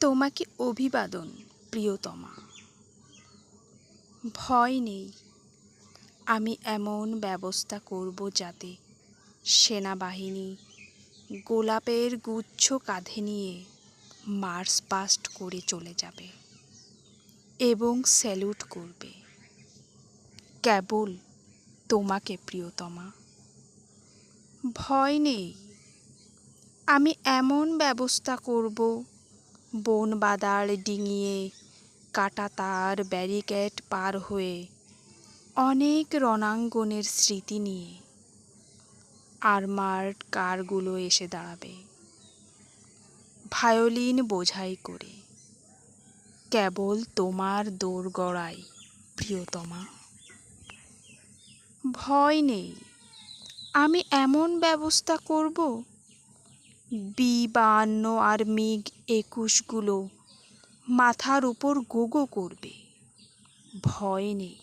তোমাকে অভিবাদন প্রিয়তমা। ভয় নেই, আমি এমন ব্যবস্থা করব যাতে সেনাবাহিনী গোলাপের গুচ্ছ কাঁধে নিয়ে মার্চ পাস্ট করে চলে যাবে এবং স্যালুট করবে কেবল তোমাকে প্রিয়তমা। ভয় নেই, আমি এমন ব্যবস্থা করব বন বাদার ডিঙিয়ে কাঁটাতার ব্যারিকেড পার হয়ে অনেক রণাঙ্গনের স্মৃতি নিয়ে আর্মার্ড কারগুলো এসে দাঁড়াবে ভায়োলিন বোঝাই করে কেবল তোমার দোরগড়ায় প্রিয়তমা। ভয় নেই, আমি এমন ব্যবস্থা করব B-52 আর MiG-21গুলো মাথার উপর গোগো করবে। ভয় নেই,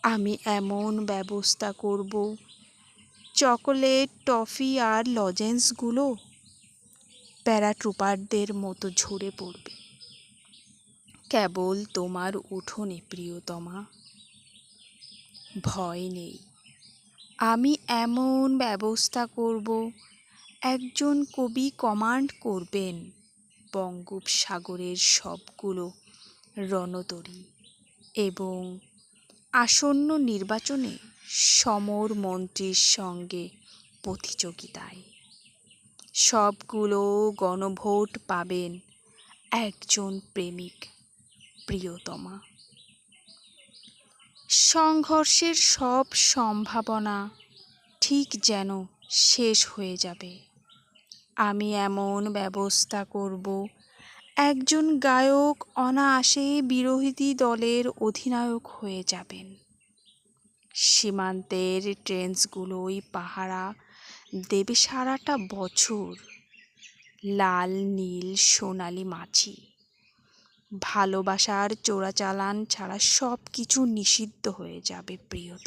আমি এমন ব্যবস্থা করব চকোলেট টফি আর লজেন্সগুলো প্যারাট্রুপারদের মতো ঝরে পড়বে কেবল তোমার উঠোনে প্রিয়তমা। ভয় নেই, আমি এমন ব্যবস্থা করব একজন কবি কমান্ড করবেন বঙ্গোপসাগরের সবগুলো রণতরী এবং আসন্ন নির্বাচনে সমর মন্ত্রীর সঙ্গে প্রতিযোগিতায় সবগুলো গণভোট পাবেন একজন প্রেমিক প্রিয়তমা। সংঘর্ষের সব সম্ভাবনা ঠিক যেন শেষ হয়ে যাবে। আমি এমন ব্যবস্থা করব একজন গায়ক অনায়াসে বিরোধী দলের অধিনায়ক হয়ে যাবেন। সীমান্তের ট্রেন্সগুলোই পাহারা দেবে সারাটা বছর লাল নীল সোনালি মাছি। ভালোবাসার চোরাচালান ছাড়া সব কিছু নিষিদ্ধ হয়ে যাবে প্রিয়তমা।